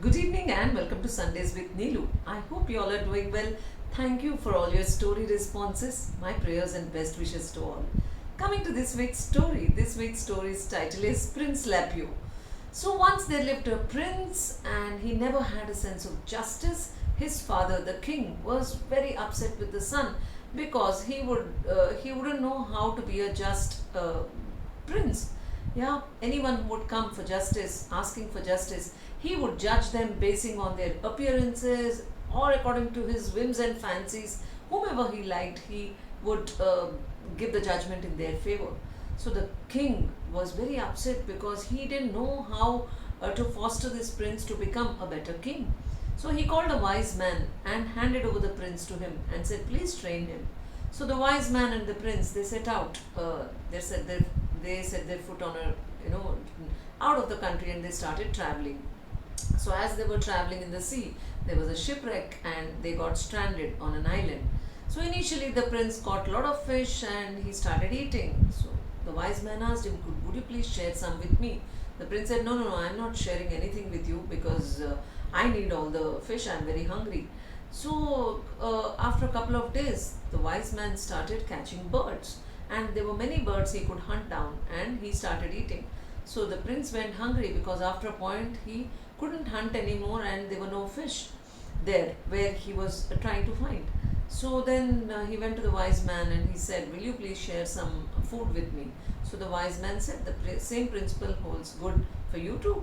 Good evening and welcome to Sundays with Neelu. I hope you all are doing well. Thank you for all your story responses. My prayers and best wishes to all. Coming to this week's story's title is Prince Lapio. So once there lived a prince and he never had a sense of justice. His father, the king, was very upset with the son because he wouldn't know how to be a just prince. Yeah, anyone who would come for justice, asking for justice, he would judge them basing on their appearances or according to his whims and fancies. Whomever he liked, he would give the judgment in their favor. So the king was very upset because he didn't know how to foster this prince to become a better king. So he called a wise man and handed over the prince to him and said, "Please train him." So the wise man and the prince they set out. They set their foot on a out of the country and they started traveling. So as they were traveling in the sea, there was a shipwreck and they got stranded on an island. So initially the prince caught a lot of fish and he started eating. So the wise man asked him, "Would you please share some with me?" The prince said, "No, no, no, I'm not sharing anything with you because I need all the fish. I'm very hungry." So after a couple of days, the wise man started catching birds, and there were many birds he could hunt down, and he started eating. So the prince went hungry because after a point he couldn't hunt anymore, and there were no fish there where he was trying to find. So then he went to the wise man and he said, "Will you please share some food with me?" So the wise man said, "The same principle holds good for you too.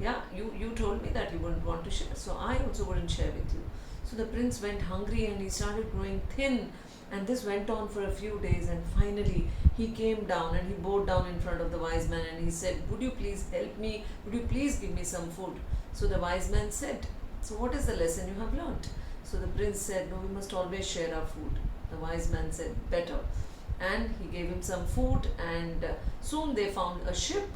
Yeah, you told me that you wouldn't want to share, so I also wouldn't share with you." So the prince went hungry and he started growing thin, and this went on for a few days, and finally he came down and he bowed down in front of the wise man and he said, "Would you please help me? Would you please give me some food?" So the wise man said, "So what is the lesson you have learnt?" So the prince said, "No, we must always share our food." The wise man said, "Better." And he gave him some food, and soon they found a ship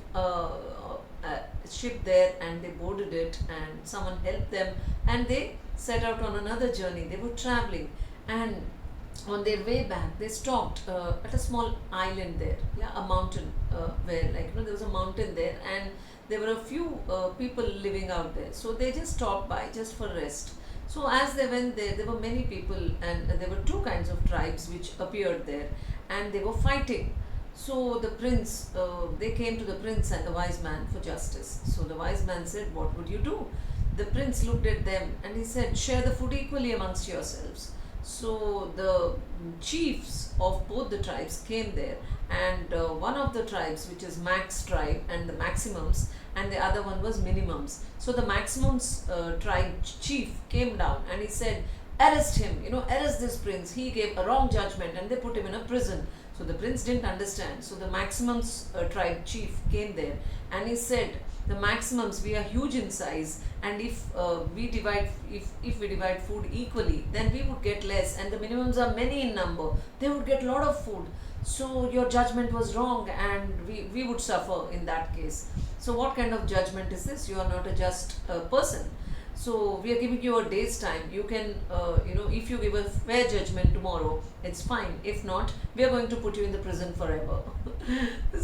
there, and they boarded it, and someone helped them, and they set out on another journey. They were traveling, and on their way back they stopped at a small island there, yeah, a mountain, where there was a mountain there, and there were a few people living out there, so they just stopped by just for rest. So as they went there were many people, and there were two kinds of tribes which appeared there, and they were fighting. So they came to the prince and the wise man for justice. So the wise man said, "What would you do?" The prince looked at them and he said, "Share the food equally amongst yourselves." So the chiefs of both the tribes came there, and one of the tribes, which is Max tribe and the Maximums, and the other one was Minimums. So the Maximums tribe chief came down and he said, "Arrest him, arrest this prince. He gave a wrong judgment," and they put him in a prison. So the prince didn't understand. So the Maximums tribe chief came there and he said, "The Maximums, we are huge in size, and if we divide food equally, then we would get less, and the Minimums are many in number. They would get a lot of food. So your judgment was wrong, and we would suffer in that case. So what kind of judgment is this? You are not a just person. So we are giving you a day's time. You can, if you give a fair judgment tomorrow, it's fine. If not, we are going to put you in the prison forever."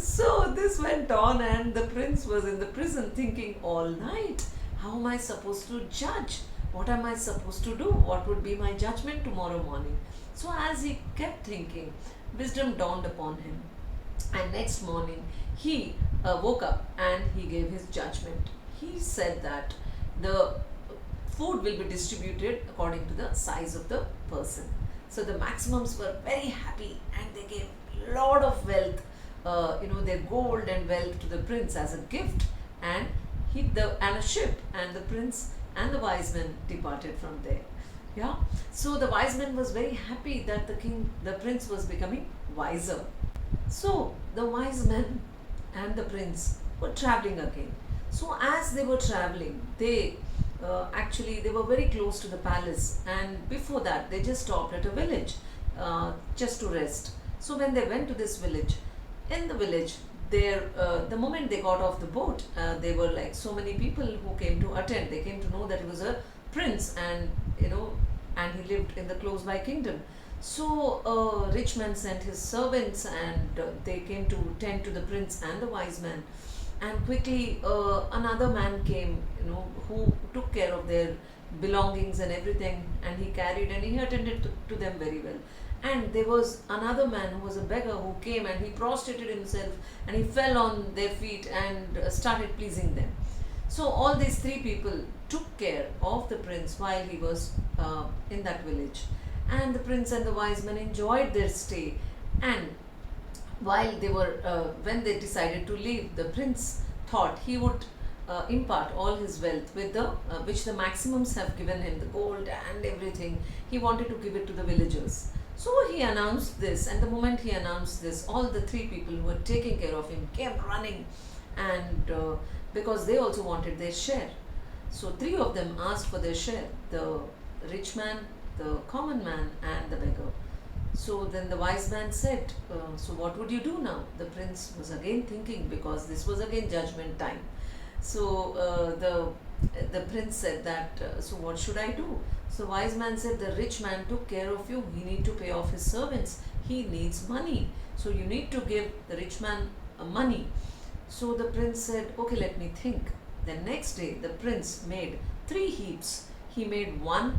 So this went on, and the prince was in the prison thinking all night, "How am I supposed to judge? What am I supposed to do? What would be my judgment tomorrow morning?" So as he kept thinking, wisdom dawned upon him. And next morning, he woke up and he gave his judgment. He said that the food will be distributed according to the size of the person. So the Maximums were very happy, and they gave lot of wealth, their gold and wealth to the prince as a gift, and a ship, and the prince and the wise man departed from there. Yeah. So the wise man was very happy that the prince was becoming wiser. So the wise man and the prince were traveling again. So as they were traveling, they were very close to the palace, and before that they just stopped at a village just to rest. So when they went to this village, in the village, the moment they got off the boat, there were like so many people who came to attend. They came to know that he was a prince, and he lived in the close by kingdom. So a rich man sent his servants, and they came to tend to the prince and the wise man. And quickly another man came, who took care of their belongings and everything, and he carried and he attended to them very well. And there was another man who was a beggar who came and he prostrated himself and he fell on their feet and started pleasing them. So all these three people took care of the prince while he was in that village. And the prince and the wise men enjoyed their stay. And while they were, when they decided to leave, the prince thought he would impart all his wealth with which the Maximums have given him, the gold and everything. He wanted to give it to the villagers. So he announced this, and the moment he announced this, all the three people who were taking care of him came running, and because they also wanted their share. So three of them asked for their share: the rich man, the common man, and the beggar. So then the wise man said, "So what would you do now?" The prince was again thinking, because this was again judgment time. So the prince said that, "So what should I do?" So wise man said, "The rich man took care of you. He need to pay off his servants. He needs money. So you need to give the rich man money." So the prince said, "Okay, let me think." The next day, the prince made three heaps. He made one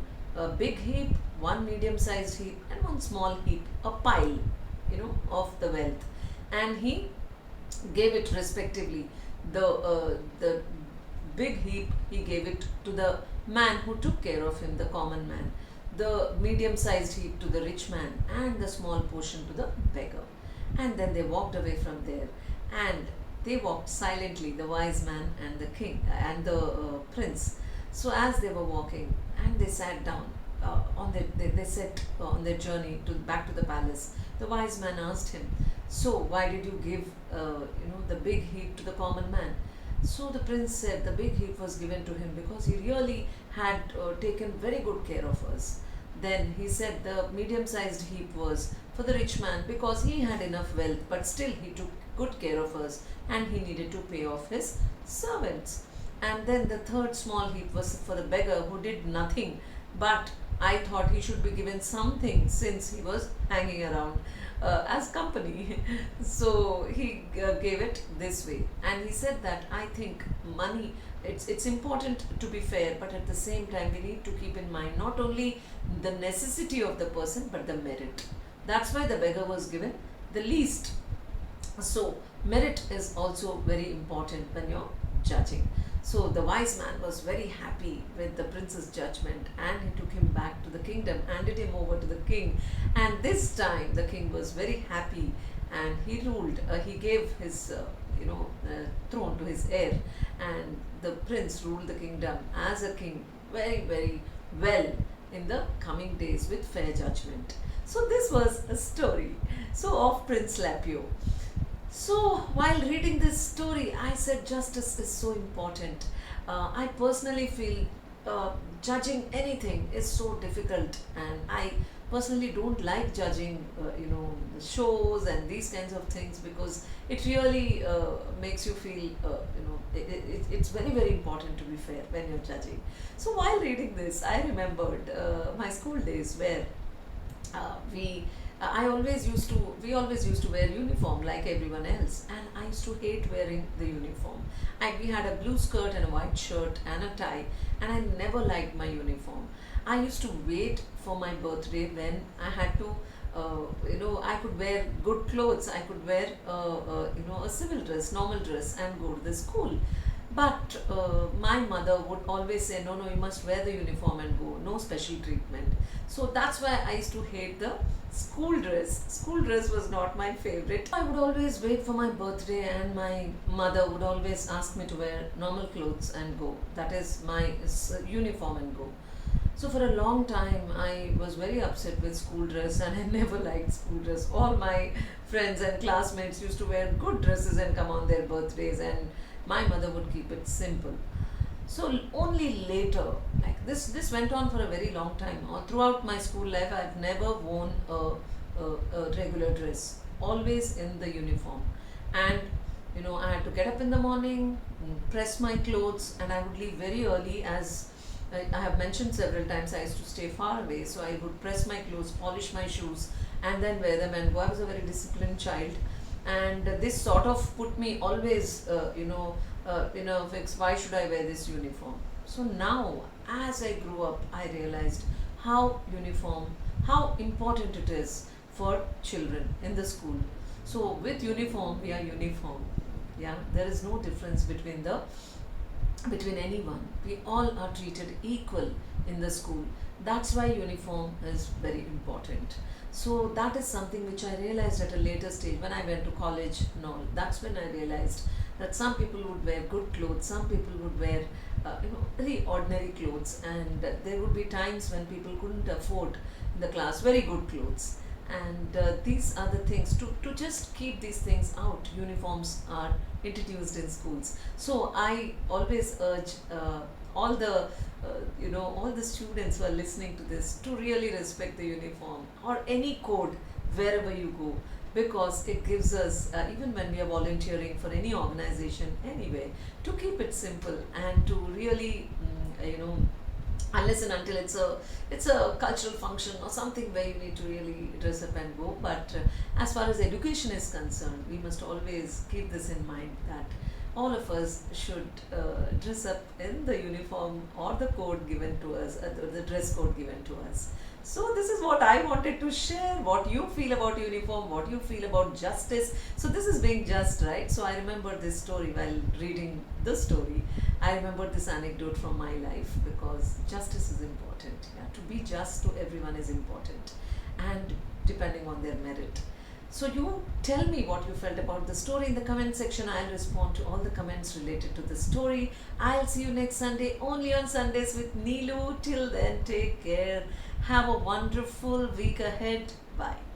big heap, one medium-sized heap, and one small heap, a pile, of the wealth, and he gave it respectively. The big heap he gave it to the man who took care of him, the common man. The medium-sized heap to the rich man, and the small portion to the beggar. And then they walked away from there, and they walked silently, the wise man and the king and the prince. So as they were walking, and they sat down they set on their journey to back to the palace. The wise man asked him, "So why did you give the big heap to the common man?" So the prince said the big heap was given to him because he really had taken very good care of us. Then he said the medium-sized heap was for the rich man because he had enough wealth, but still he took good care of us and he needed to pay off his servants. And then the third small heap was for the beggar who did nothing, but I thought he should be given something since he was hanging around as company. So he gave it this way. And he said that I think money, it's important to be fair, but at the same time, we need to keep in mind not only the necessity of the person, but the merit. That's why the beggar was given the least. So, merit is also very important when you're judging. So, the wise man was very happy with the prince's judgment, and he took him back to the kingdom, handed him over to the king. And this time, the king was very happy and he ruled, he gave his throne to his heir, and the prince ruled the kingdom as a king very, very well in the coming days with fair judgment. So, this was a story of Prince Lapio. So, while reading this story, I said justice is so important. I personally feel judging anything is so difficult, and I personally don't like judging, the shows and these kinds of things, because it really makes you feel, it's very, very important to be fair when you're judging. So, while reading this, I remembered my school days where we we always used to wear uniform like everyone else, and I used to hate wearing the uniform. We had a blue skirt and a white shirt and a tie, and I never liked my uniform. I used to wait for my birthday when I had to, I could wear good clothes. I could wear, a civil dress, normal dress, and go to the school. But my mother would always say, "No, no, you must wear the uniform and go, no special treatment." So that's why I used to hate the school dress. School dress was not my favorite. I would always wait for my birthday, and my mother would always ask me to wear normal clothes and go. That is my uniform and go. So for a long time, I was very upset with school dress, and I never liked school dress. All my friends and classmates used to wear good dresses and come on their birthdays, and my mother would keep it simple. So only later, like this went on for a very long time. All throughout my school life, I've never worn a regular dress. Always in the uniform, and I had to get up in the morning, press my clothes, and I would leave very early. As I have mentioned several times, I used to stay far away, so I would press my clothes, polish my shoes, and then wear them and go. I was a very disciplined child, and this sort of put me always, in a fix. Why should I wear this uniform? So now, as I grew up, I realized how how important it is for children in the school. So with uniform, we are uniform. Yeah, there is no difference between anyone. We all are treated equal in the school. That's why uniform is very important. So that is something which I realized at a later stage when I went to college and all. That's when I realized that some people would wear good clothes, some people would wear very ordinary clothes, and there would be times when people couldn't afford in the class very good clothes. And these are the things to just keep these things out. Uniforms are introduced in schools. So I always urge all the all the students who are listening to this to really respect the uniform or any code wherever you go, because it gives us, even when we are volunteering for any organization anyway, to keep it simple and to really unless and until it's a cultural function or something where you need to really dress up and go. But as far as education is concerned, we must always keep this in mind, that all of us should dress up in the uniform or the code given to us, the dress code given to us. So this is what I wanted to share, what you feel about uniform, what you feel about justice. So this is being just, right? So I remember this story while reading the story. I remember this anecdote from my life, because justice is important. Yeah, to be just to everyone is important, and depending on their merit. So you tell me what you felt about the story in the comment section. I'll respond to all the comments related to the story. I'll see you next Sunday, only on Sundays with Neelu. Till then, take care. Have a wonderful week ahead. Bye.